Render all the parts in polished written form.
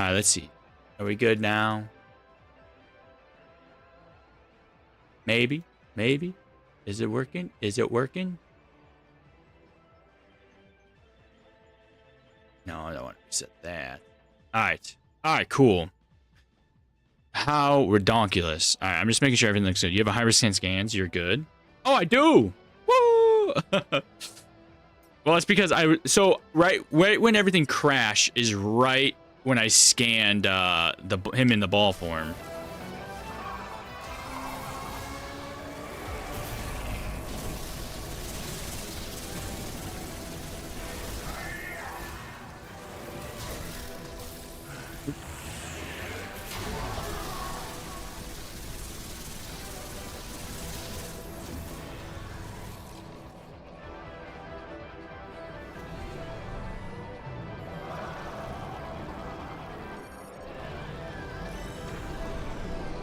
right, let's see. Are we good now? Maybe. Maybe. Is it working? Is it working? No, I don't want to reset that. All right. All right, cool. How redonkulous. All right, I'm just making sure everything looks good. You have a high risk scans. You're good. Oh, I do. Woo! Well, it's because so right when everything crashed is right when I scanned him in the ball form.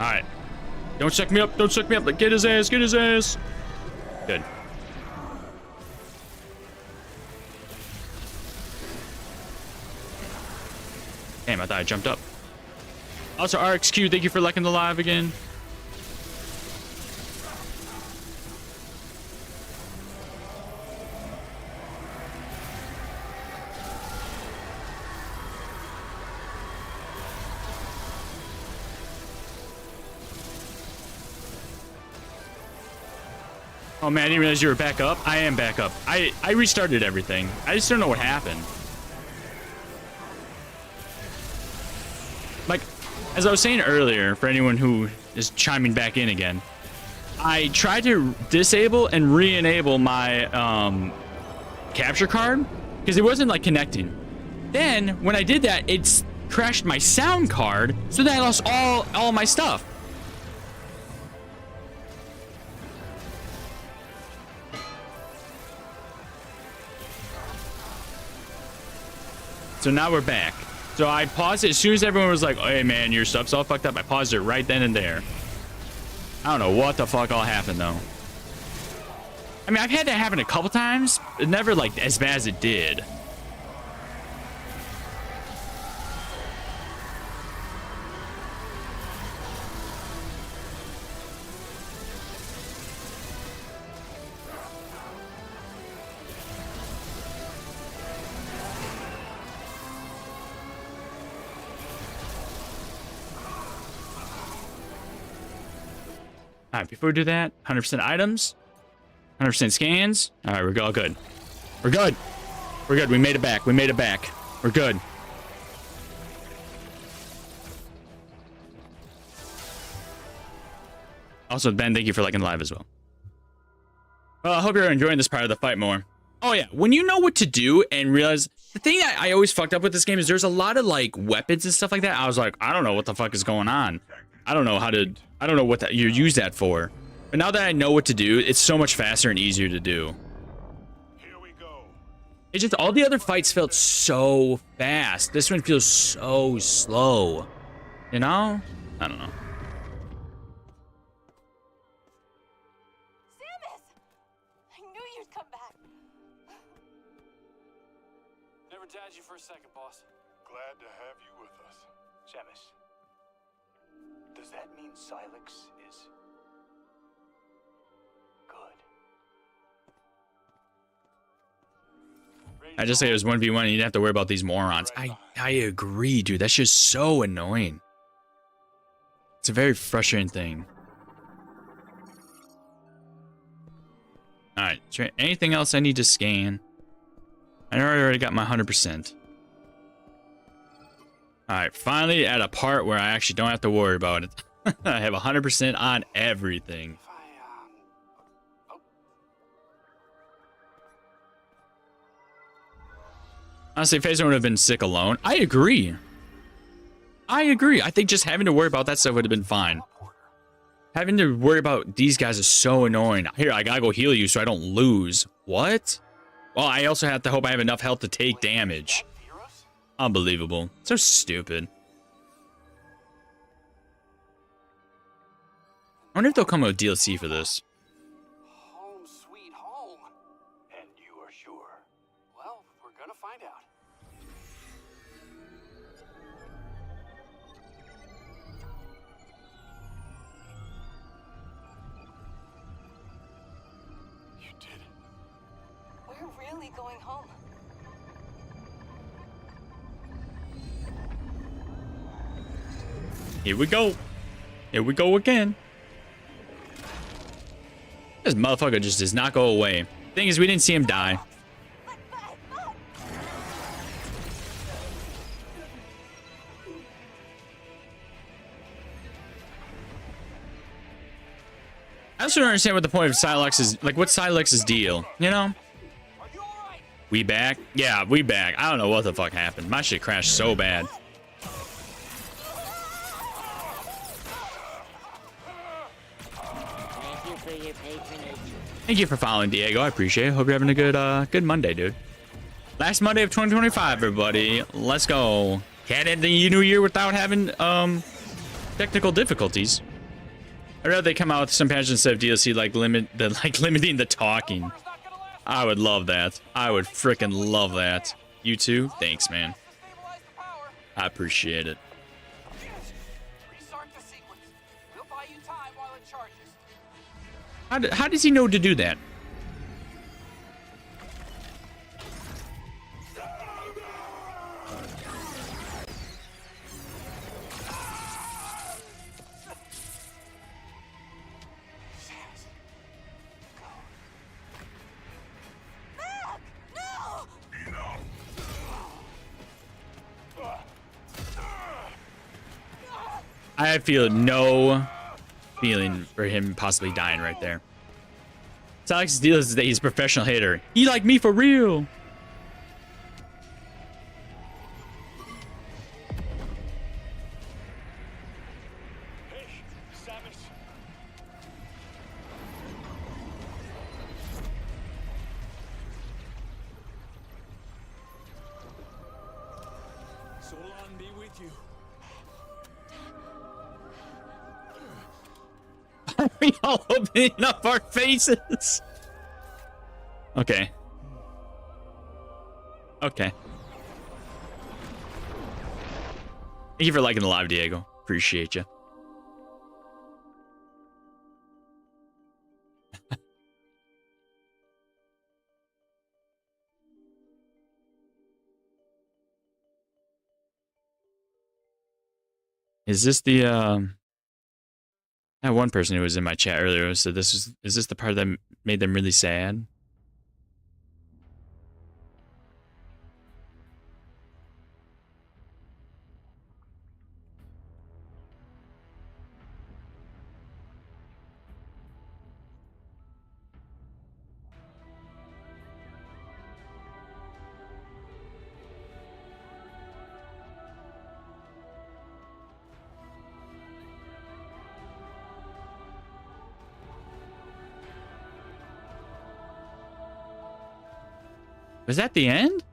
Alright. Don't check me up. Don't check me up. Get his ass. Get his ass. Good. Damn, I thought I jumped up. Also, RXQ, thank you for liking the live again. Oh man, I didn't realize you were back up. I am back up. I restarted everything. I just don't know what happened. Like, as I was saying earlier, for anyone who is chiming back in again, I tried to disable and re-enable my capture card because it wasn't like connecting. Then when I did that, it's crashed my sound card, so then I lost all my stuff. So now we're back. So I paused it as soon as everyone was like, oh, hey man, your stuff's all fucked up. I paused it right then and there. I don't know what the fuck all happened though. I mean, I've had that happen a couple times, but never like as bad as it did. All right, before we do that, 100% items, 100% scans. All right, we're all good. We're good. We're good. We made it back. We made it back. We're good. Also, Ben, thank you for liking live as well. Well, I hope you're enjoying this part of the fight more. Oh, yeah. When you know what to do and realize... The thing that I always fucked up with this game is there's a lot of, like, weapons and stuff like that. I was like, I don't know what the fuck is going on. I don't know how to... I don't know what you use that for. But now that I know what to do, it's so much faster and easier to do. Here we go. It's just all the other fights felt so fast. This one feels so slow. You know? I don't know. Samus! I knew you'd come back. Never doubted you for a second, boss. Glad to have you with us. Samus, does that mean Silex is good? I just say it was 1v1 and you didn't have to worry about these morons. I agree, dude. That's just so annoying. It's a very frustrating thing. Alright, anything else I need to scan? I already got my 100%. Alright, finally at a part where I actually don't have to worry about it. I have 100% on everything. Honestly, Phaser would have been sick alone. I agree. I agree. I think just having to worry about that stuff would have been fine. Having to worry about these guys is so annoying. Here, I gotta go heal you so I don't lose. What? Well, I also have to hope I have enough health to take damage. Unbelievable. So stupid. I wonder if they'll come out with DLC for this. Home sweet home. And you are sure? Well, we're gonna find out. really going home? Here we go. Here we go again. This motherfucker just does not go away. Thing is, we didn't see him die. I also don't understand what the point of Silex is. Like, what's Silex's deal? You know? We back? Yeah, we back. I don't know what the fuck happened. My shit crashed so bad. Thank you for your patronage. Thank you for following, Diego. I appreciate it. Hope you're having a good Monday, dude. Last Monday of 2025, everybody. Let's go. Can't end the new year without having technical difficulties. I'd rather they come out with some patches instead of DLC limiting the talking. I would love that. I would freaking love that. You too? Thanks, man. I appreciate it. Restart the sequence. We'll buy you time while it charges. How does he know to do that? I feel no feeling for him possibly dying right there. Alex's deal is that he's a professional hitter. He like me for real. Hey, Samus. Solon be with you. Are we all opening up our faces? Okay. Okay. Thank you for liking the live, Diego. Appreciate you. Is this the I had one person who was in my chat earlier who said is this the part that made them really sad? Was that the end?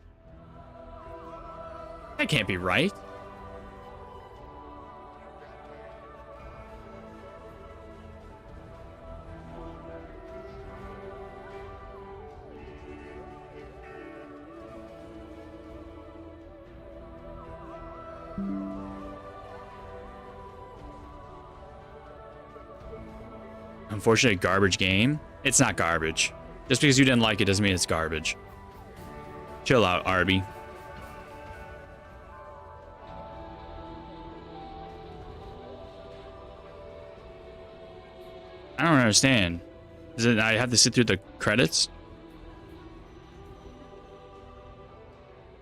That can't be right. Unfortunately, garbage game. It's not garbage. Just because you didn't like it doesn't mean it's garbage. Chill out, Arby. I don't understand. Is it I have to sit through the credits?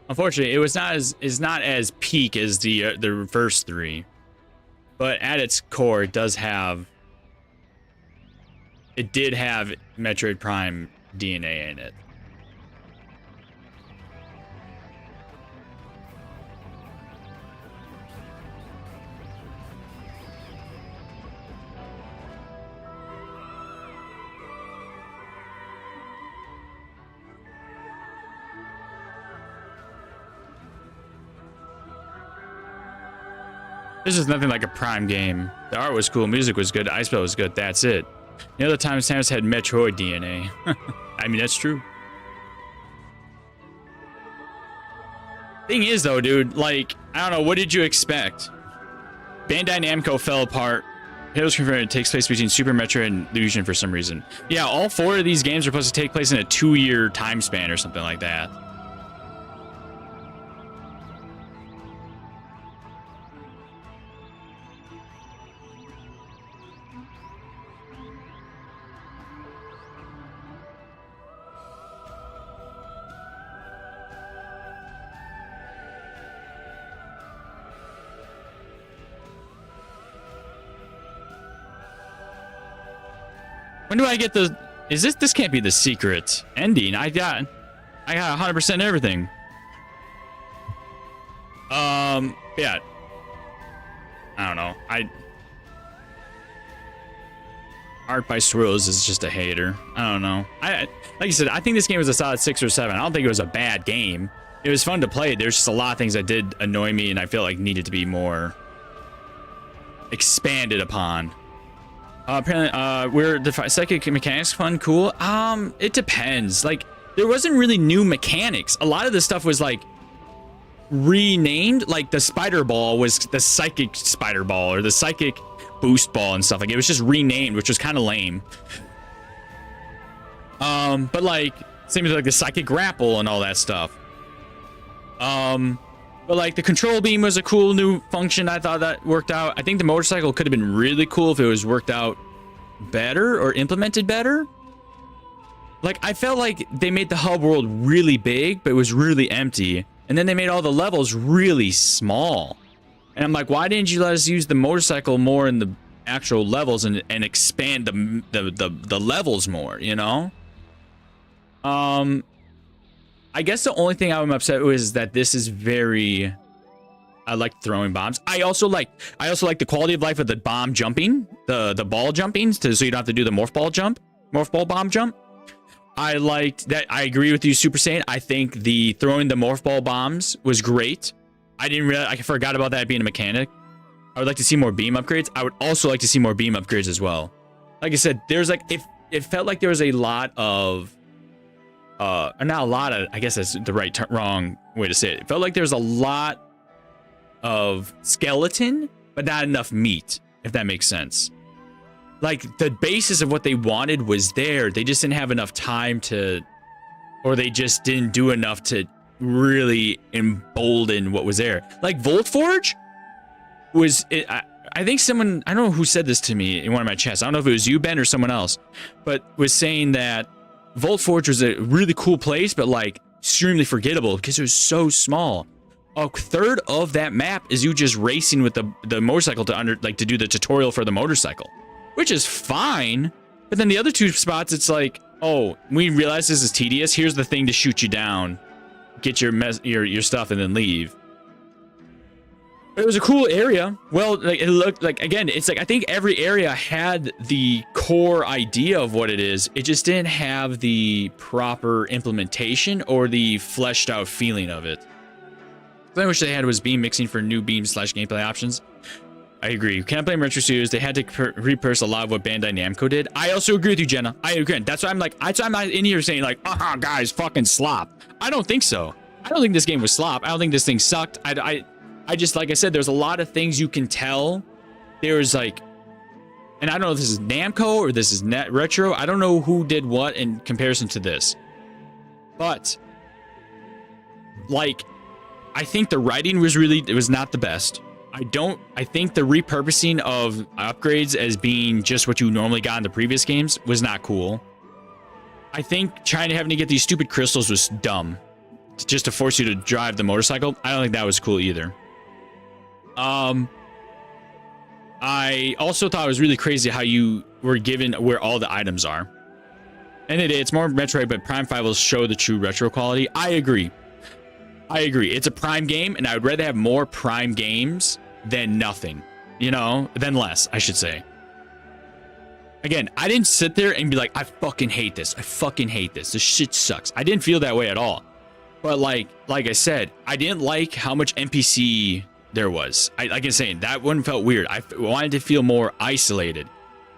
Unfortunately, it was not as peak as the first three, but at its core, it did have Metroid Prime DNA in it. This is nothing like a Prime game. The art was cool, music was good, Ice Spell was good, that's it. The other time Samus had Metroid DNA. I mean, that's true. Thing is though, dude, like, I don't know, what did you expect? Bandai Namco fell apart Halo's confirmed it takes place between Super Metroid and Illusion for some reason. Yeah, all 4 of these games are supposed to take place in a 2-year time span or something like that. When do I get the... Is this can't be the secret ending. I got 100% everything. Yeah. I don't know. Art by Swirls is just a hater. I don't know. Like you said, I think this game was a solid 6 or 7. I don't think it was a bad game. It was fun to play. There's just a lot of things that did annoy me and I feel like needed to be more expanded upon. Apparently, were the psychic mechanics fun? Cool. It depends. Like, there wasn't really new mechanics. A lot of the stuff was like renamed. Like the spider ball was the psychic spider ball or the psychic boost ball and stuff. Like, it was just renamed, which was kind of lame. But like, same with like the psychic grapple and all that stuff. But like the control beam was a cool new function. I thought that worked out. I think the motorcycle could have been really cool if it was worked out better or implemented better. Like, I felt like they made the hub world really big, but it was really empty. And then they made all the levels really small. And I'm like, why didn't you let us use the motorcycle more in the actual levels and expand the levels more, you know? I guess the only thing I'm upset with is that this is very... I like throwing bombs. I also like the quality of life of the bomb jumping, the ball jumping, so you don't have to do the morph ball bomb jump. I liked that. I agree with you, Super Saiyan. I think the throwing the morph ball bombs was great. I forgot about that being a mechanic. I would like to see more beam upgrades. I would also like to see more beam upgrades as well. Like I said, there's like, it felt like there was a lot of not a lot of, I guess that's the wrong way to say it. It felt like there's a lot of skeleton, but not enough meat, if that makes sense. Like, the basis of what they wanted was there. They just didn't have enough time to, or they just didn't do enough to really embolden what was there. Like, Volt Forge was, I think someone, I don't know who said this to me in one of my chats. I don't know if it was you, Ben, or someone else, but was saying that Volt Forge was a really cool place, but like extremely forgettable because it was so small. A third of that map is you just racing with the motorcycle to do the tutorial for the motorcycle, which is fine. But then the other 2 spots, it's like, oh, we realize this is tedious. Here's the thing to shoot you down, get your stuff, and then leave. But it was a cool area. Well, like, it looked like, again, it's like, I think every area had the core idea of what it is. It just didn't have the proper implementation or the fleshed out feeling of it. What I wish they had was beam mixing for new beam / gameplay options. I agree. Can't blame Retro Studios. They had to repurpose a lot of what Bandai Namco did. I also agree with you, Jenna. I agree. That's why I'm like, I'm not in here saying like, guys, fucking slop. I don't think so. I don't think this game was slop. I don't think this thing sucked. I just, like I said, there's a lot of things you can tell. There's like, and I don't know if this is Namco or this is Retro. I don't know who did what in comparison to this. But, like, I think the writing was it was not the best. I think the repurposing of upgrades as being just what you normally got in the previous games was not cool. I think having to get these stupid crystals was dumb. Just to force you to drive the motorcycle. I don't think that was cool either. I also thought it was really crazy how you were given where all the items are. And it's more Metroid, but Prime 5 will show the true retro quality. I agree. It's a Prime game, and I would rather have more Prime games than nothing. You know? Than less, I should say. Again, I didn't sit there and be like, I fucking hate this. This shit sucks. I didn't feel that way at all. But like I said, I didn't like how much NPC there was. Like I'm saying, that one felt weird. I wanted to feel more isolated.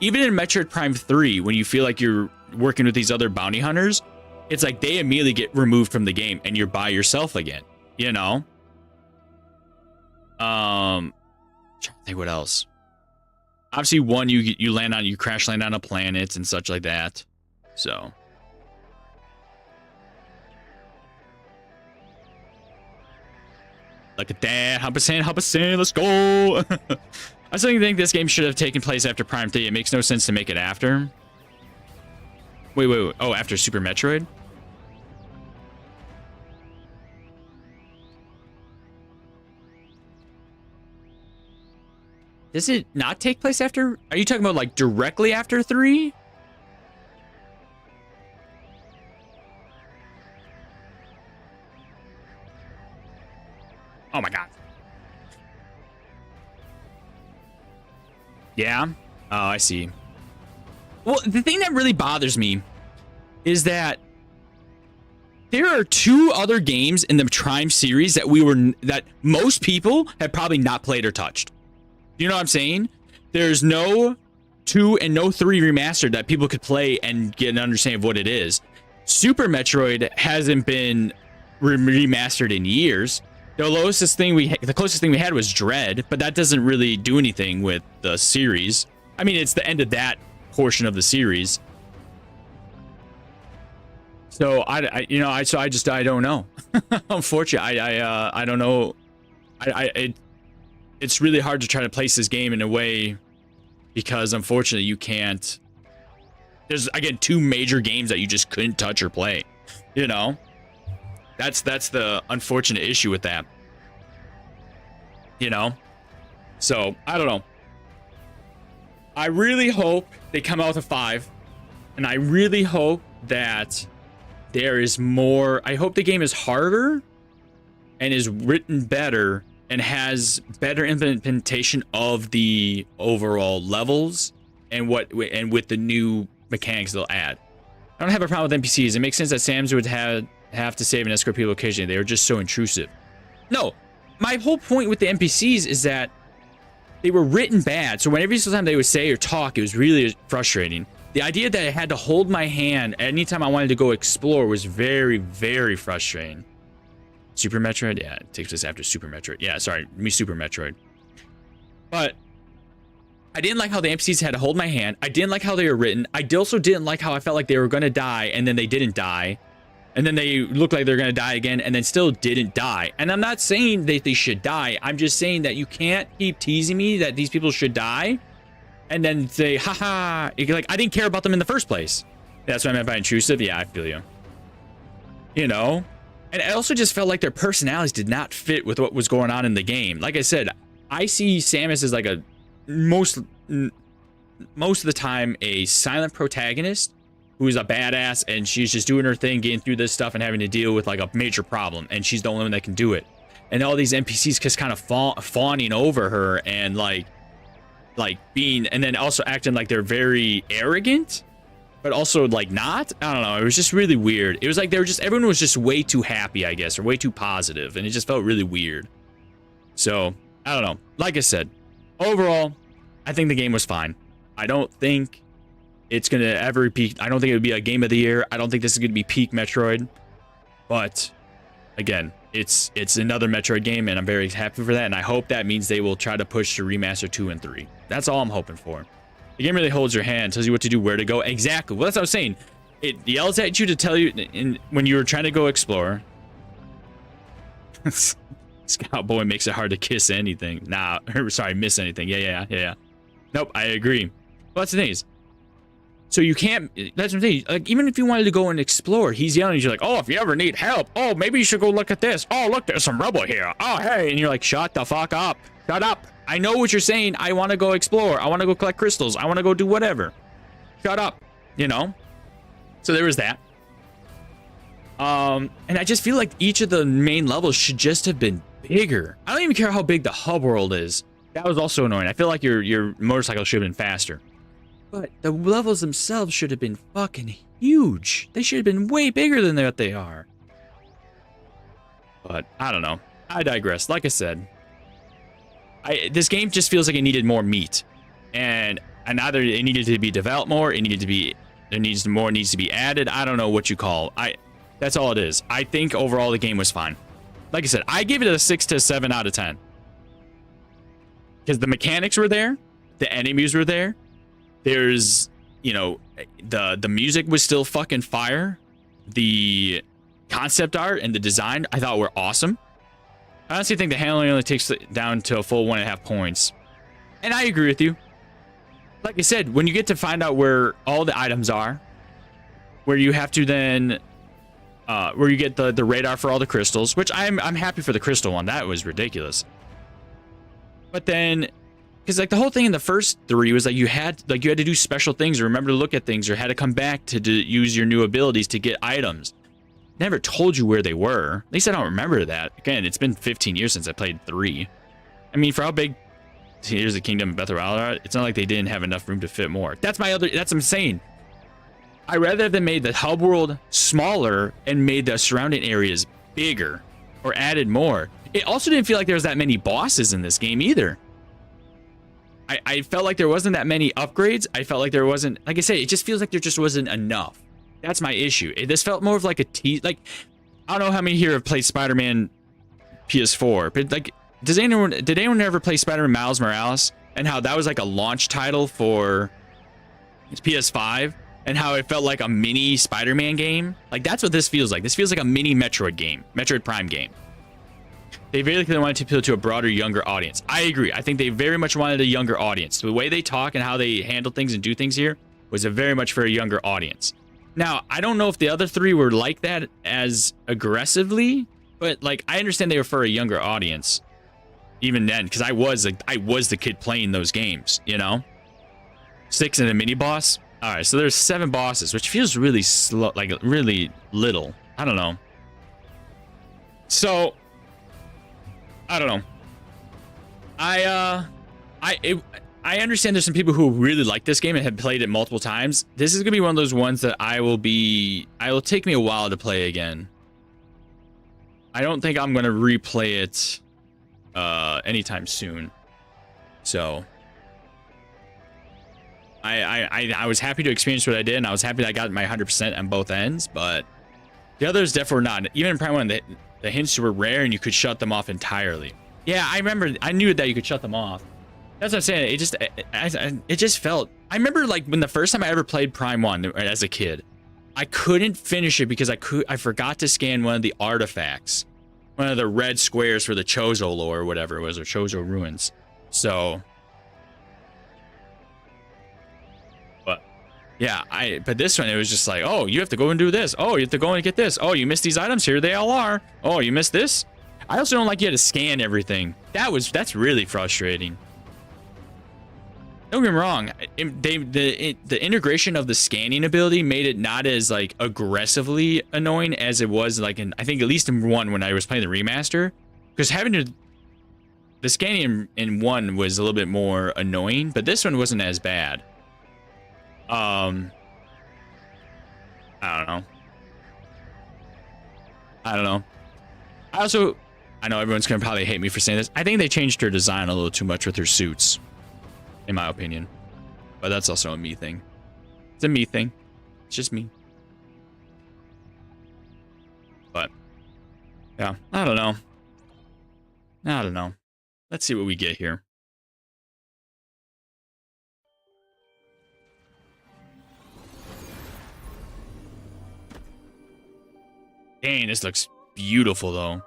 Even in Metroid Prime 3, when you feel like you're working with these other bounty hunters, it's like they immediately get removed from the game and you're by yourself again, you know? Trying to think what else. Obviously, 1 you crash land on a planet and such like that. So. Look at that. 100%. Let's go. I still think this game should have taken place after Prime 3. It makes no sense to make it after. Wait. Oh, after Super Metroid? Does it not take place after? Are you talking about like directly after 3? Oh my god. Yeah? Oh, I see. Well, the thing that really bothers me is that there are 2 other games in the Trime series that most people have probably not played or touched. You know what I'm saying? There's no 2 and no 3 remastered that people could play and get an understanding of what it is. Super Metroid hasn't been remastered in years. The closest thing we had was Dread, but that doesn't really do anything with the series. I mean, it's the end of that portion of the series. So I don't know. Unfortunately, I don't know. It's really hard to try to place this game in a way because unfortunately you can't. There's again 2 major games that you just couldn't touch or play. You know. That's the unfortunate issue with that. You know? So, I don't know. I really hope they come out with a 5. And I really hope that there is more. I hope the game is harder and is written better and has better implementation of the overall levels and with the new mechanics they'll add. I don't have a problem with NPCs. It makes sense that SAMs would have to save and escort people occasionally. They were just so intrusive. No, my whole point with the NPCs is that they were written bad. So every single time they would say or talk, it was really frustrating. The idea that I had to hold my hand anytime I wanted to go explore was very, very frustrating. Super Metroid? Yeah, it takes us after Super Metroid. Yeah, sorry, Super Metroid. But I didn't like how the NPCs had to hold my hand. I didn't like how they were written. I also didn't like how I felt like they were going to die and then they didn't die. And then they looked like they're going to die again and then still didn't die. And I'm not saying that they should die. I'm just saying that you can't keep teasing me that these people should die and then say, haha, like, I didn't care about them in the first place. That's what I meant by intrusive. Yeah, I feel you. You know? And I also just felt like their personalities did not fit with what was going on in the game. Like I said, I see Samus as like a most of the time a silent protagonist who's a badass and she's just doing her thing, getting through this stuff and having to deal with like a major problem, and she's the only one that can do it. And all these NPCs just kind of fawning over her and like being, and then also acting like they're very arrogant, but also like not. I don't know. It was just really weird. It was like everyone was just way too happy, I guess, or way too positive, and it just felt really weird. So I don't know. Like I said, overall, I think the game was fine. I don't think it's gonna ever peak. I don't think it would be a game of the year. I don't think this is gonna be peak Metroid. But again, it's another Metroid game, and I'm very happy for that. And I hope that means they will try to push to remaster 2 and 3. That's all I'm hoping for. The game really holds your hand, tells you what to do, where to go. Exactly. Well, that's what I was saying. It yells at you to tell you when you're trying to go explore. Scoutboy makes it hard to kiss anything. Nah, sorry, miss anything. Yeah. Nope, I agree. Well, that's the thing is, so you can't, that's what I'm saying, like, even if you wanted to go and explore, he's yelling at you like, oh, if you ever need help, oh, maybe you should go look at this. Oh, look, there's some rubble here. Oh, hey, and you're like, shut the fuck up. Shut up. I know what you're saying. I want to go explore. I want to go collect crystals. I want to go do whatever. Shut up, you know? So there was that. And I just feel like each of the main levels should just have been bigger. I don't even care how big the hub world is. That was also annoying. I feel like your motorcycle should have been faster. But the levels themselves should have been fucking huge. They should have been way bigger than what they are. But I don't know. I digress. Like I said, this game just feels like it needed more meat. And either it needed to be developed more, it needed to be, needs to be added. I don't know what you call. That's all it is. I think overall the game was fine. Like I said, I give it a 6 to 7 out of 10. Because the mechanics were there. The enemies were there. There's, you know, the music was still fucking fire. The concept art and the design I thought were awesome. I honestly think the handling only takes it down to a full 1.5 points. And I agree with you. Like I said, when you get to find out where all the items are, where you have to then, where you get the radar for all the crystals, which I'm happy for the crystal one. That was ridiculous. But then, because like the whole thing in the first 3 was like you had to do special things, or remember to look at things, or had to come back to use your new abilities to get items. Never told you where they were. At least I don't remember that. Again, it's been 15 years since I played 3. I mean, for how big Tears of the Kingdom and Breath of the Wild are, it's not like they didn't have enough room to fit more. That's what I'm saying. I rather have them made the hub world smaller and made the surrounding areas bigger, or added more. It also didn't feel like there was that many bosses in this game either. I felt like there wasn't that many upgrades. I felt like there wasn't, like I said, it just feels like there just wasn't enough. That's my issue. This felt more of like a tease. Like, I don't know how many here have played Spider-Man PS4, but like, did anyone ever play Spider-Man Miles Morales, and how that was like a launch title for PS5, and how it felt like a mini Spider-Man game? Like, that's what this feels like. This feels like a mini Metroid game, Metroid Prime game. They very clearly wanted to appeal to a broader, younger audience. I agree. I think they very much wanted a younger audience. The way they talk and how they handle things and do things here was very much for a younger audience. Now, I don't know if the other 3 were like that as aggressively, but like, I understand they were for a younger audience even then, because I was the kid playing those games, you know? 6 and a mini boss. All right, so there's 7 bosses, which feels really slow, like really little. I don't know. So, I don't know. I understand there's some people who really like this game and have played it multiple times. This is gonna be one of those ones that it'll take me a while to play again. I don't think I'm gonna replay it anytime soon. So I was happy to experience what I did, and I was happy that I got my 100% on both ends, but the others definitely were not. Even in Prime 1, the hints were rare and you could shut them off entirely. Yeah, I remember. I knew that you could shut them off. That's what I'm saying. It just felt. I remember like when the first time I ever played Prime 1 as a kid, I couldn't finish it because I forgot to scan one of the artifacts, one of the red squares for the Chozo lore or whatever it was, or Chozo ruins. So, but yeah, but this one it was just like, oh, you have to go and do this. Oh, you have to go and get this. Oh, you missed these items. Here they all are. Oh, you missed this. I also don't like you had to scan everything. That's really frustrating. Don't get me wrong. The integration of the scanning ability made it not as like aggressively annoying as it was like I think at least in 1 when I was playing the remaster, because the scanning in 1 was a little bit more annoying, but this one wasn't as bad. I don't know. I know everyone's gonna probably hate me for saying this. I think they changed her design a little too much with her suits, in my opinion. But that's also a me thing. It's a me thing. It's just me. But yeah, I don't know. Let's see what we get here. Dang, this looks beautiful though.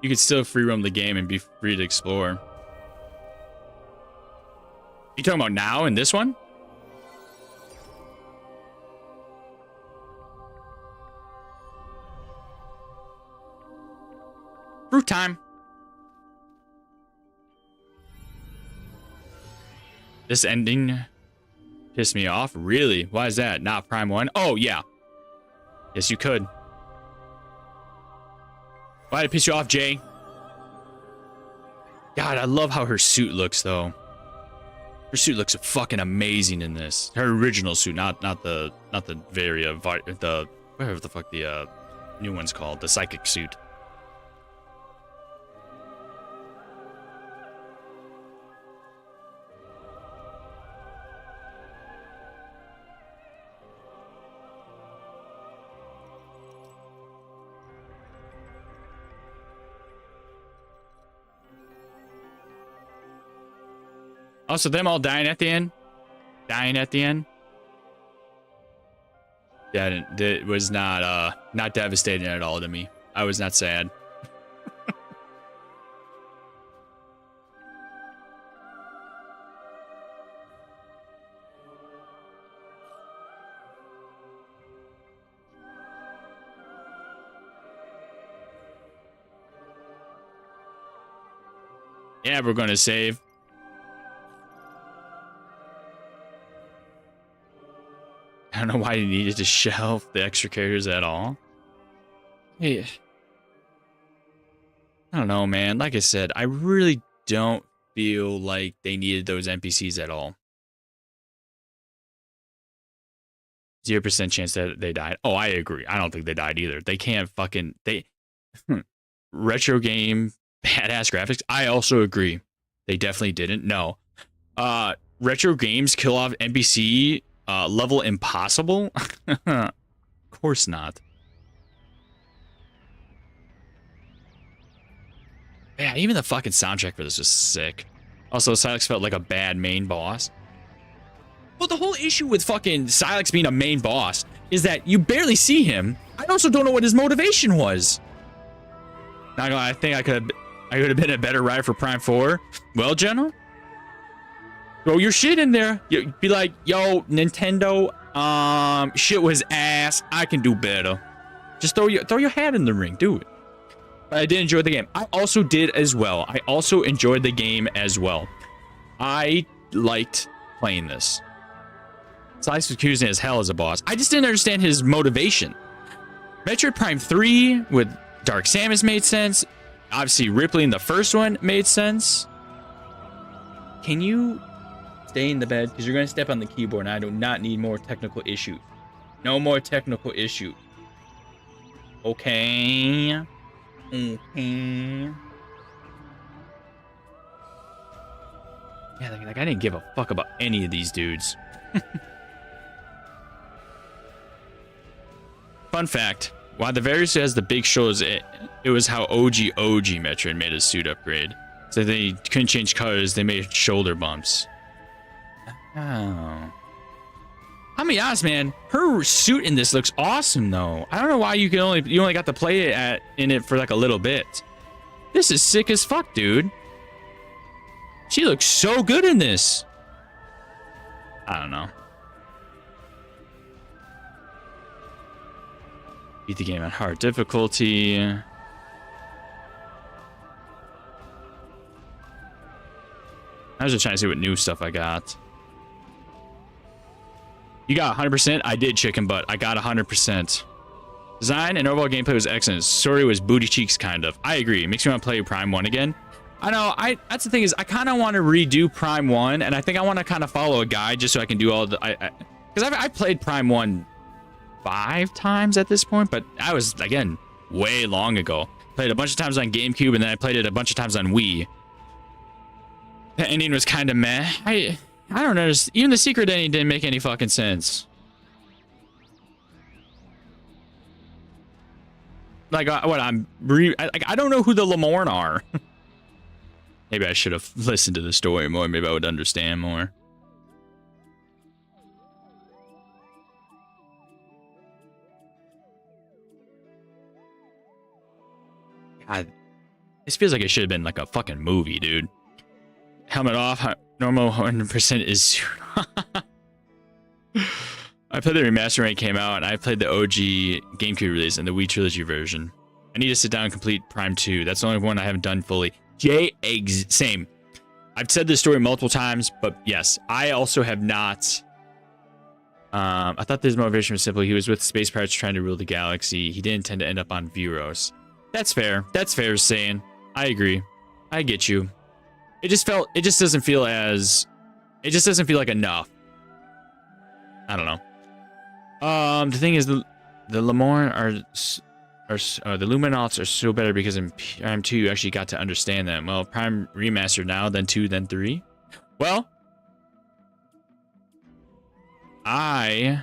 You could still free roam the game and be free to explore. You talking about now in this one? Fruit time. This ending pissed me off. Really? Why is that? Not Prime 1? Oh, yeah. Yes, you could. Why did it piss you off, Jay? God, I love how her suit looks, though. Her suit looks fucking amazing in this. Her original suit, not the whatever the fuck the new one's called, the psychic suit. Also, them all dying at the end. That was not devastating at all to me. I was not sad. Yeah, we're gonna save. I don't know why you needed to shelve the extra characters at all. Hey, I don't know, man. Like I said, I really don't feel like they needed those NPCs at all. 0% chance that they died. Oh, I agree. I don't think they died either. They can't fucking... Retro game, badass graphics. I also agree. They definitely didn't. No. Retro games kill off NPC... level impossible? Of course not. Yeah, even the fucking soundtrack for this was sick. Also, Silex felt like a bad main boss. Well, the whole issue with fucking Silex being a main boss is that you barely see him. I also don't know what his motivation was. Not gonna lie, I think I could have been a better rider for Prime 4. Well, Jenna? Throw your shit in there. You be like, yo, Nintendo, shit was ass. I can do better. Just throw your hat in the ring. Do it. But I did enjoy the game. I also did as well. I also enjoyed the game as well. I liked playing this. Slice was confusing as hell as a boss. I just didn't understand his motivation. Metroid Prime 3 with Dark Samus made sense. Obviously, Ripley in the first one made sense. Can you... stay in the bed because you're going to step on the keyboard and I do not need more technical issue. No more technical issue. Okay. Okay. Yeah, like I didn't give a fuck about any of these dudes. Fun fact. While the Varus has the big shows, it was how OG Metroid made his suit upgrade. So they couldn't change colors, they made shoulder bumps. Oh. I'll be honest, man. Her suit in this looks awesome, though. I don't know why you only got to play it in it for like a little bit. This is sick as fuck, dude. She looks so good in this. I don't know. Beat the game at hard difficulty. I was just trying to see what new stuff I got. You got 100%? I did, chicken butt. I got 100%. Design and overall gameplay was excellent. Story was booty cheeks, kind of. I agree. It makes me want to play Prime 1 again. I know. That's the thing is, I kind of want to redo Prime 1, and I think I want to kind of follow a guide just so I can do all the... Because I played Prime 1 5 times at this point, but I was, again, way long ago. Played a bunch of times on GameCube, and then I played it a bunch of times on Wii. The ending was kind of meh. I don't know. Even the secret ending didn't make any fucking sense. Like, what? I don't know who the Lamorne are. Maybe I should have listened to the story more. Maybe I would understand more. God, this feels like it should have been like a fucking movie, dude. Helmet off. Normal 100% is... I played the remaster when it came out, and I played the OG GameCube release and the Wii Trilogy version. I need to sit down and complete Prime 2. That's the only one I haven't done fully. Same. I've said this story multiple times, but yes, I also have not... I thought his motivation was simple. He was with space pirates trying to rule the galaxy. He didn't intend to end up on Vuros. That's fair. That's fair saying. I agree. I get you. It just doesn't feel like enough. I don't know. The thing is, the Lamorne the Luminauts are so better because in Prime 2 you actually got to understand them. Well, Prime Remastered now, then 2, then 3. Well, I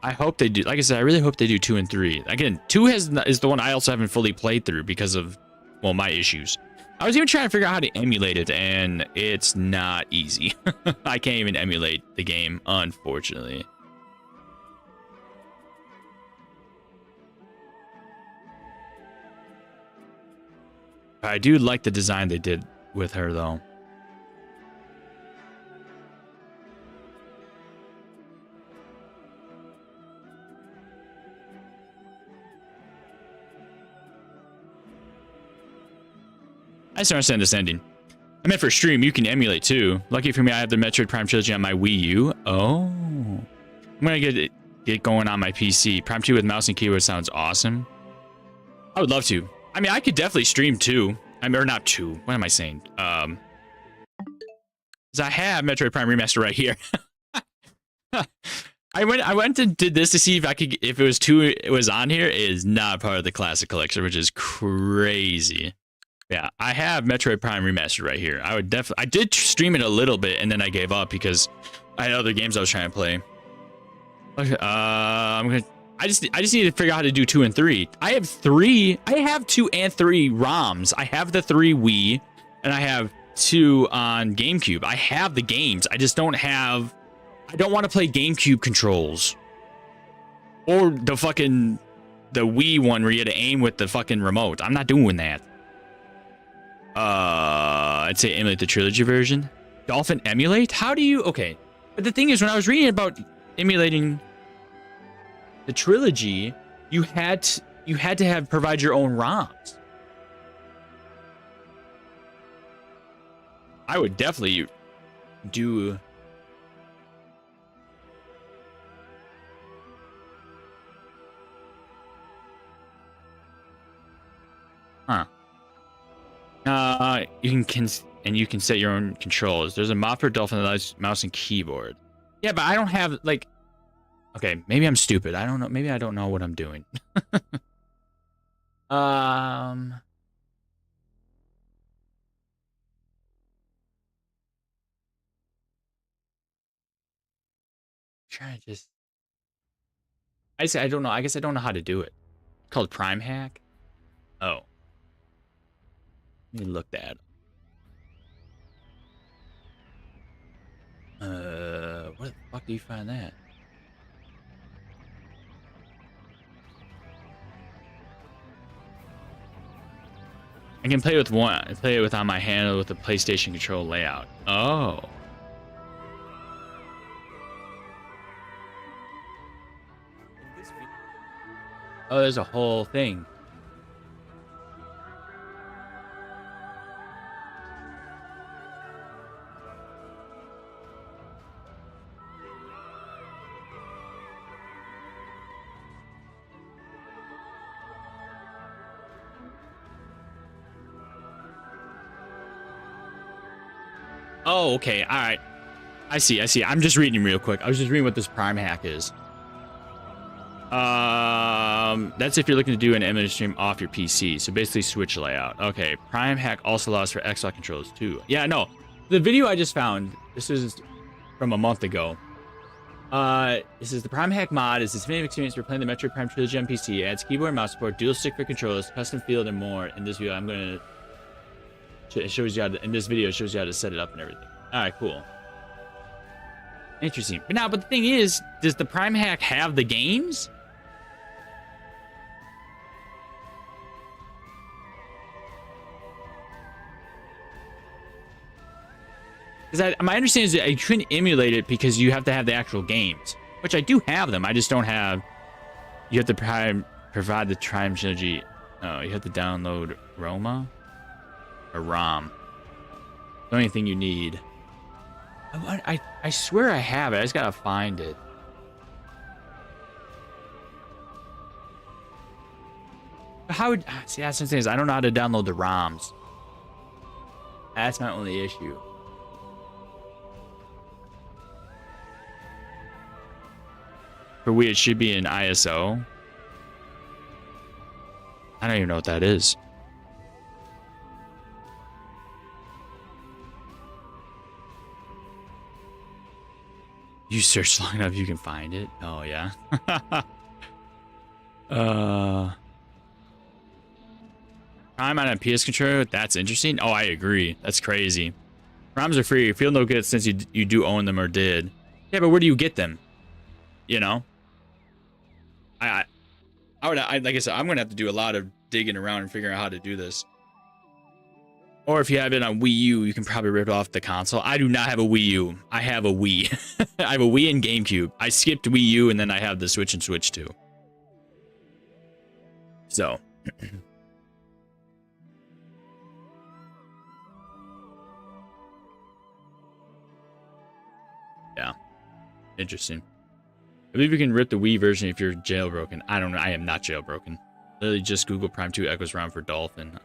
hope they do. Like I said, I really hope they do 2 and 3. Again, 2 is the one I also haven't fully played through because of, well, my issues. I was even trying to figure out how to emulate it, and it's not easy. I can't even emulate the game, unfortunately. I do like the design they did with her, though. I just don't understand this ending. I meant for stream, you can emulate too. Lucky for me, I have the Metroid Prime Trilogy on my Wii U. Oh. I'm gonna get going on my PC. Prime 2 with mouse and keyboard sounds awesome. I would love to. I mean, I could definitely stream 2. I mean, or not 2. What am I saying? 'Cause I have Metroid Prime Remaster right here. I went and did this to see if I could, if it was 2, it was on here. It is not part of the classic collection, which is crazy. Yeah, I have Metroid Prime Remastered right here. I would definitely, I did stream it a little bit and then I gave up because I had other games I was trying to play. Okay, I just need to figure out how to do 2 and 3. I have 2 and 3 ROMs. I have the 3 Wii and I have 2 on GameCube. I have the games. I just don't have, I don't want to play GameCube controls. Or the Wii one where you had to aim with the fucking remote. I'm not doing that. I'd say emulate the trilogy version. Dolphin emulate? How do you... Okay. But the thing is, when I was reading about emulating the trilogy, you had to have provide your own ROMs. I would definitely do... Huh. You can set your own controls. There's a mod for Dolphin that allows mouse and keyboard. Yeah, but I don't have, like... Okay, maybe I'm stupid. I don't know. Maybe I don't know what I'm doing. Trying to just... I don't know. I guess I don't know how to do it. It's called Prime Hack? Oh. Let me look that up. Where the fuck do you find that? I can play with one. I play it with on my handle with the PlayStation control layout. Oh. Oh, there's a whole thing. Oh, okay. All right. I see. I'm just reading real quick. I was just reading what this Prime Hack is. That's if you're looking to do an image stream off your PC. So basically switch layout. Okay. Prime Hack also allows for Xbox controls too. Yeah, no. The video I just found, this is from a month ago. This is the Prime Hack mod. It's this definitive experience for playing the Metroid Prime Trilogy on PC. It adds keyboard and mouse support, dual stick for controllers, custom field, and more. In this video, I'm gonna... It shows you how to, in this video, it shows you how to set it up and everything. All right, cool. Interesting. But the thing is, does the Prime Hack have the games? Because my understanding is that I couldn't emulate it because you have to have the actual games, which I do have them. I just don't have. You have to provide the Prime Trilogy. Oh, you have to download Roma. Or ROM. The only thing you need. I swear I have it. I just gotta find it. How would... See, that's the thing is, I don't know how to download the ROMs. That's my only issue. For Wii, it should be an ISO. I don't even know what that is. You search long enough, you can find it. Oh, yeah. Prime on a PS controller? That's interesting. Oh, I agree. That's crazy. Primes are free. Feel no good since you do own them or did. Yeah, but where do you get them? You know? I like I said, I'm gonna have to do a lot of digging around and figuring out how to do this. Or if you have it on Wii U, you can probably rip it off the console. I do not have a Wii U. I have a Wii. I have a Wii and GameCube. I skipped Wii U and then I have the Switch and Switch 2. So. Yeah. Interesting. I believe you can rip the Wii version if you're jailbroken. I don't know. I am not jailbroken. Literally just Google Prime 2 Echoes Round for Dolphin.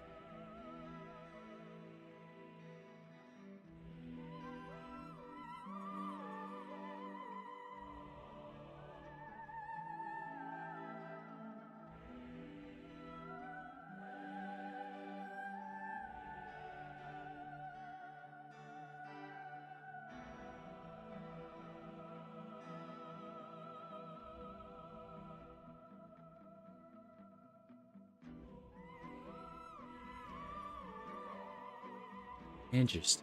Interesting.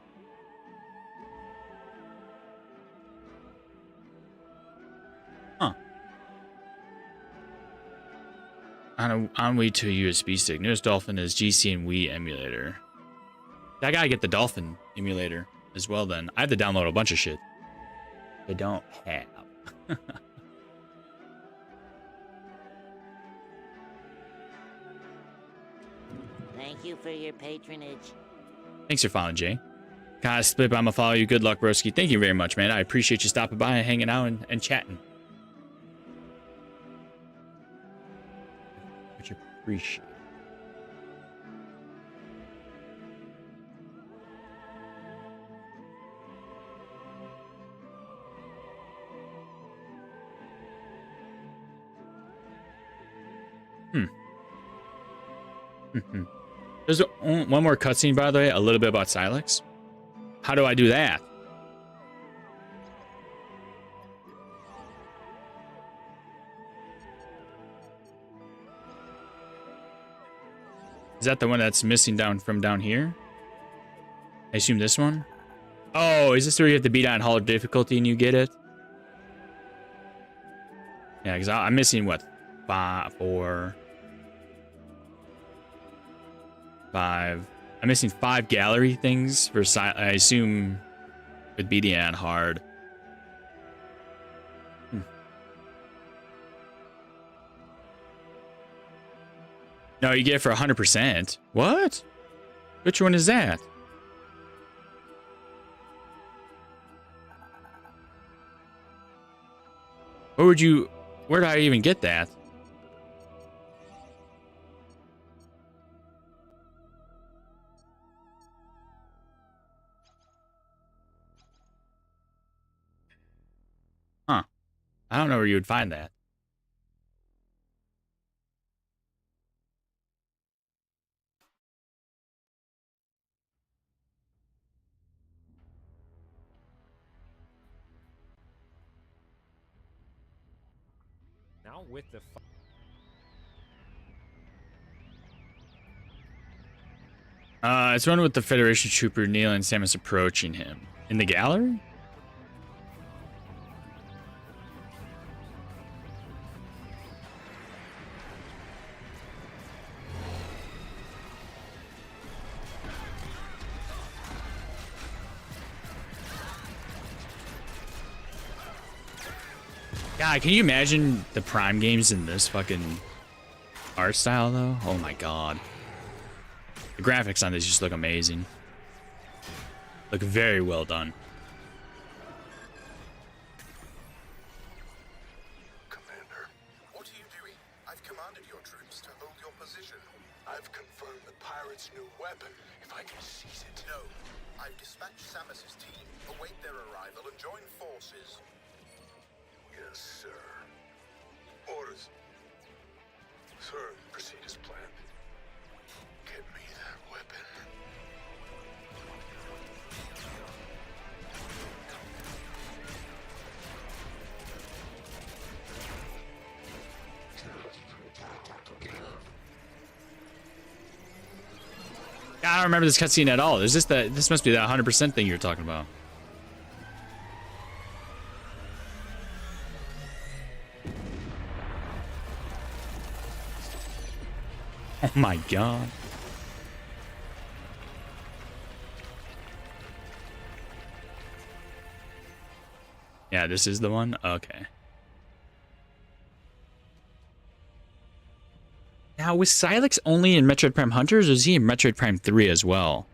Huh. On Wii to a USB stick. Newest Dolphin is GC and Wii emulator. I gotta get the Dolphin emulator as well then. I have to download a bunch of shit I don't have. Thank you for your patronage. Thanks for following, Jay. Kind of split, but I'm gonna follow you. Good luck, broski. Thank you very much, man. I appreciate you stopping by and hanging out and chatting. Much appreciate. There's one more cutscene, by the way, a little bit about Silex. How do I do that? Is that the one that's missing from down here? I assume this one? Oh, is this where you have to beat on harder difficulty and you get it? Yeah, because I'm missing, what, 5. I'm missing 5 gallery things for I assume with beating on hard. No, you get it for 100%. What? Which one is that? Where do I even get that? Huh. I don't know where you would find that. Now with the It's one with the Federation trooper Neil and Samus approaching him. In the gallery? God, can you imagine the Prime games in this fucking art style, though? Oh my god. The graphics on this just look amazing. Look very well done. Commander, what are you doing? I've commanded your troops to hold your position. I've confirmed the pirates' new weapon. If I can seize it. No. I've dispatched Samus's team. Await their arrival and join forces. Yes, sir. Orders. Sir, proceed as planned. Get me that weapon. I don't remember this cutscene at all. Is this the? This must be that 100% thing you're talking about. Oh my god. Yeah, this is the one? Okay. Now, was Silex only in Metroid Prime Hunters, or is he in Metroid Prime 3 as well?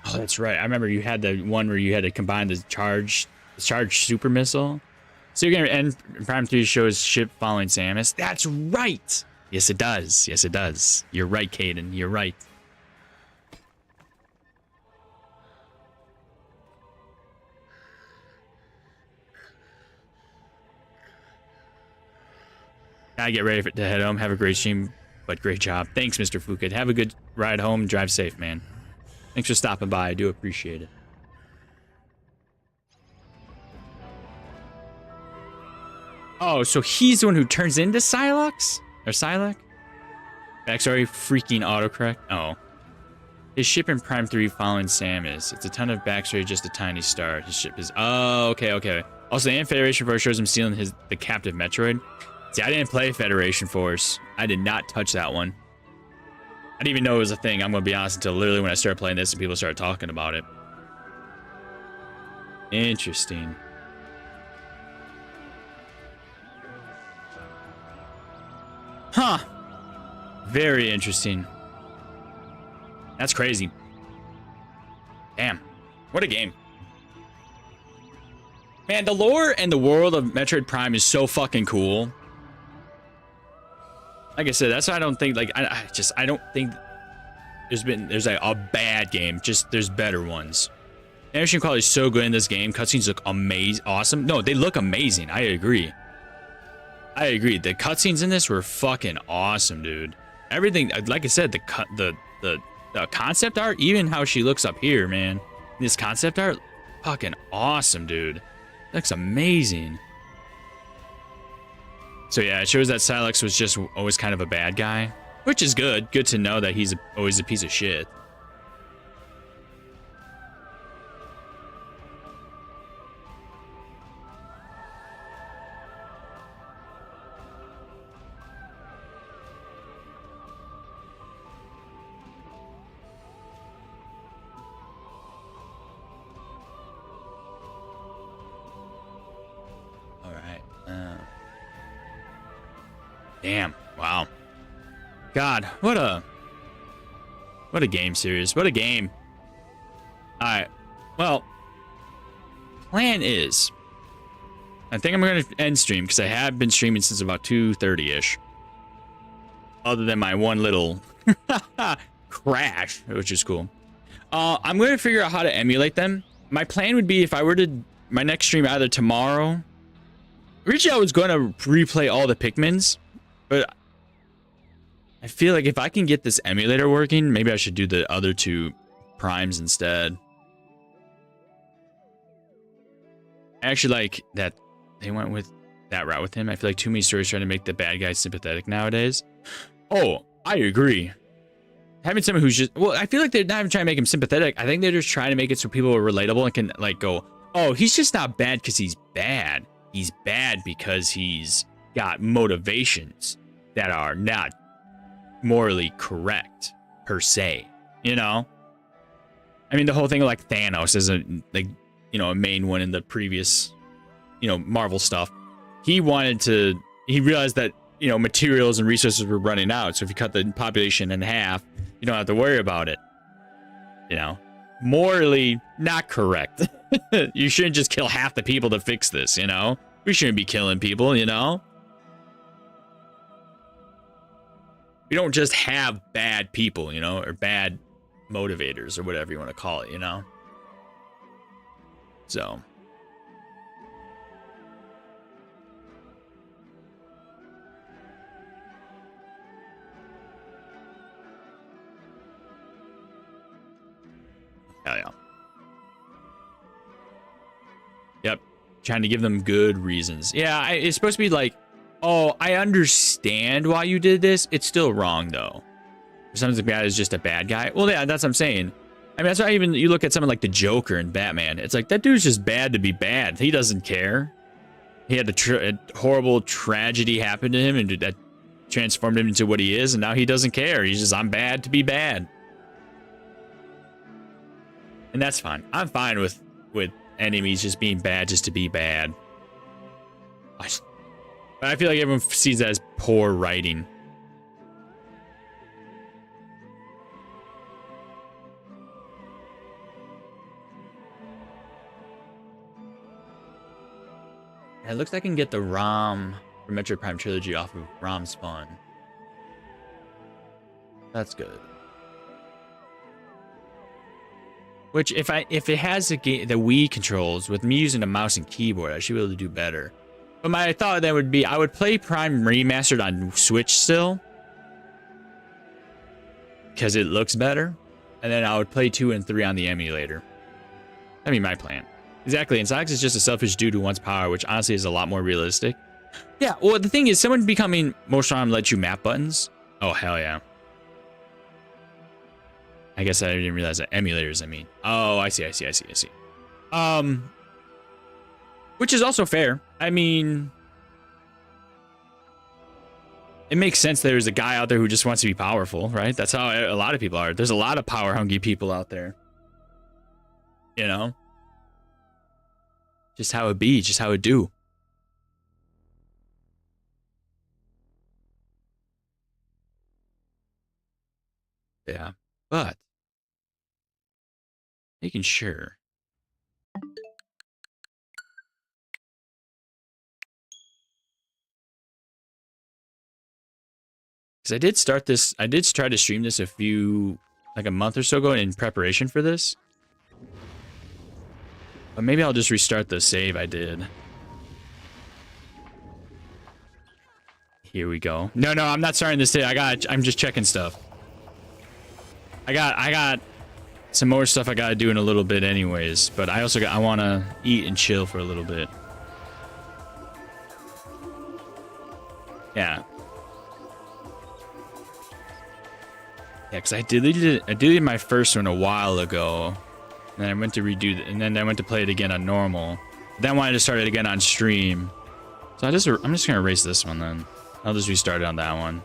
Oh, that's right. I remember you had the one where you had to combine the charge super missile. So you're gonna end Prime 3 shows ship following Samus. That's right. Yes, it does. Yes, it does. You're right, Caden. You're right. I get ready to head home. Have a great stream, but great job. Thanks, Mr. Fukid. Have a good ride home. Drive safe, man. Thanks for stopping by. I do appreciate it. Oh, so he's the one who turns into Silex? Or Silex? Backstory, freaking autocorrect. Oh. His ship in Prime 3 following Samus. It's a ton of backstory, just a tiny start. His ship is... Oh, okay, okay. Also, the Federation Force shows him stealing the captive Metroid. See, I didn't play Federation Force. I did not touch that one. I didn't even know it was a thing, I'm going to be honest, until literally when I started playing this and people started talking about it. Interesting. Huh. Very interesting. That's crazy. Damn. What a game. Man, the lore and the world of Metroid Prime is so fucking cool. Like I said, that's why I don't think, like, I don't think there's like a bad game. Just, there's better ones. Animation quality is so good in this game. Cutscenes look awesome. No, they look amazing. I agree. I agree. The cutscenes in this were fucking awesome, dude. Everything, like I said, the concept art, even how she looks up here, man. This concept art, fucking awesome, dude. Looks amazing. So yeah, it shows that Silex was just always kind of a bad guy, which is good. Good to know that he's always a piece of shit. Damn. Wow. God, what a game series. What a game. Alright. Well, plan is, I think I'm going to end stream because I have been streaming since about 2:30-ish. Other than my one little crash, which is cool. I'm going to figure out how to emulate them. My plan would be if I were to, my next stream either tomorrow. Originally, I was going to replay all the Pikmins. But I feel like if I can get this emulator working, maybe I should do the other two primes instead. I actually like that they went with that route with him. I feel like too many stories trying to make the bad guy sympathetic nowadays. Oh, I agree. Having someone who's just... Well, I feel like they're not even trying to make him sympathetic. I think they're just trying to make it so people are relatable and can, like, go, oh, he's just not bad because he's bad. He's bad because he's got motivations that are not morally correct per se, you know? I mean, the whole thing of like Thanos is a, like, you know, a main one in the previous, you know, Marvel stuff. He realized that, you know, materials and resources were running out. So if you cut the population in half, you don't have to worry about it. You know, morally not correct. You shouldn't just kill half the people to fix this, you know? We shouldn't be killing people, you know? We don't just have bad people, you know, or bad motivators or whatever you want to call it, you know? So. Hell yeah. Yep. Trying to give them good reasons. Yeah, it's supposed to be like, oh, I understand why you did this. It's still wrong, though. Sometimes the guy is just a bad guy. Well, yeah, that's what I'm saying. I mean, that's why even you look at someone like the Joker in Batman. It's like, that dude's just bad to be bad. He doesn't care. He had a horrible tragedy happen to him, and that transformed him into what he is, and now he doesn't care. He's just, I'm bad to be bad. And that's fine. I'm fine with enemies just being bad just to be bad. But I feel like everyone sees that as poor writing. It looks like I can get the ROM for Metroid Prime Trilogy off of ROM Spawn. That's good. Which, if it has the Wii controls with me using a mouse and keyboard, I should be able to do better. But my thought then would be I would play Prime Remastered on Switch still, because it looks better, and then I would play 2 and 3 on the emulator. That'd be my plan. Exactly, and Sonic is just a selfish dude who wants power, which honestly is a lot more realistic. Yeah, well, the thing is, someone becoming more strong lets you map buttons. Oh, hell yeah. I guess I didn't realize that emulators, I mean. Oh, I see. Which is also fair. I mean, it makes sense there's a guy out there who just wants to be powerful, right? That's how a lot of people are. There's a lot of power-hungry people out there. You know? Just how it be, just how it do. Yeah, but making sure. Because I did start this, I did try to stream this like a month or so ago in preparation for this. But maybe I'll just restart the save I did. Here we go. No, I'm not starting this today. I'm just checking stuff. I got some more stuff I gotta do in a little bit anyways, but I wanna eat and chill for a little bit. Yeah. Yeah, because I deleted my first one a while ago. And then I went to redo it, and then I went to play it again on normal. Then I wanted to start it again on stream. So I'm just gonna erase this one then. I'll just restart it on that one.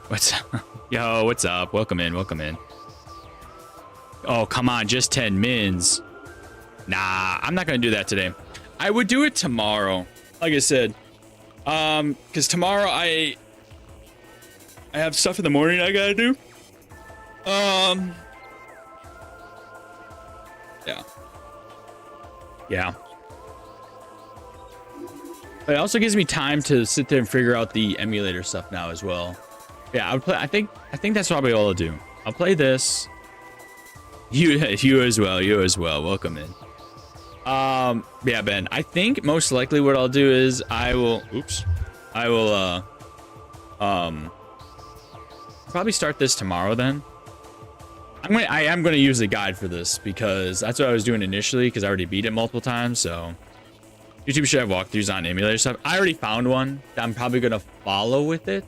What's up? Yo, what's up? Welcome in, welcome in. Oh, come on, just 10 mins. Nah, I'm not gonna do that today. I would do it tomorrow, like I said. Because tomorrow I have stuff in the morning I gotta do. Yeah. But it also gives me time to sit there and figure out the emulator stuff now as well. Yeah, I would play. I think that's probably all I'll do. I'll play this. You as well. Welcome in. Yeah, Ben. I think most likely what I'll do is I will probably start this tomorrow then. I am gonna use the guide for this because that's what I was doing initially because I already beat it multiple times. So YouTube should have walkthroughs on emulator stuff. I already found one that I'm probably gonna follow with it.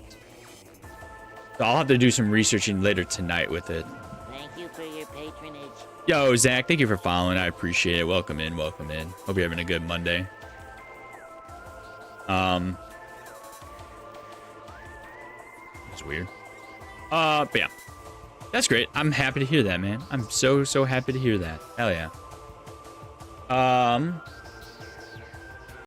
So I'll have to do some researching later tonight with it. Thank you for your patronage. Yo, Zach, thank you for following. I appreciate it. Welcome in, welcome in. Hope you're having a good Monday. It's weird. But yeah. That's great. I'm happy to hear that, man. I'm so happy to hear that. Hell yeah.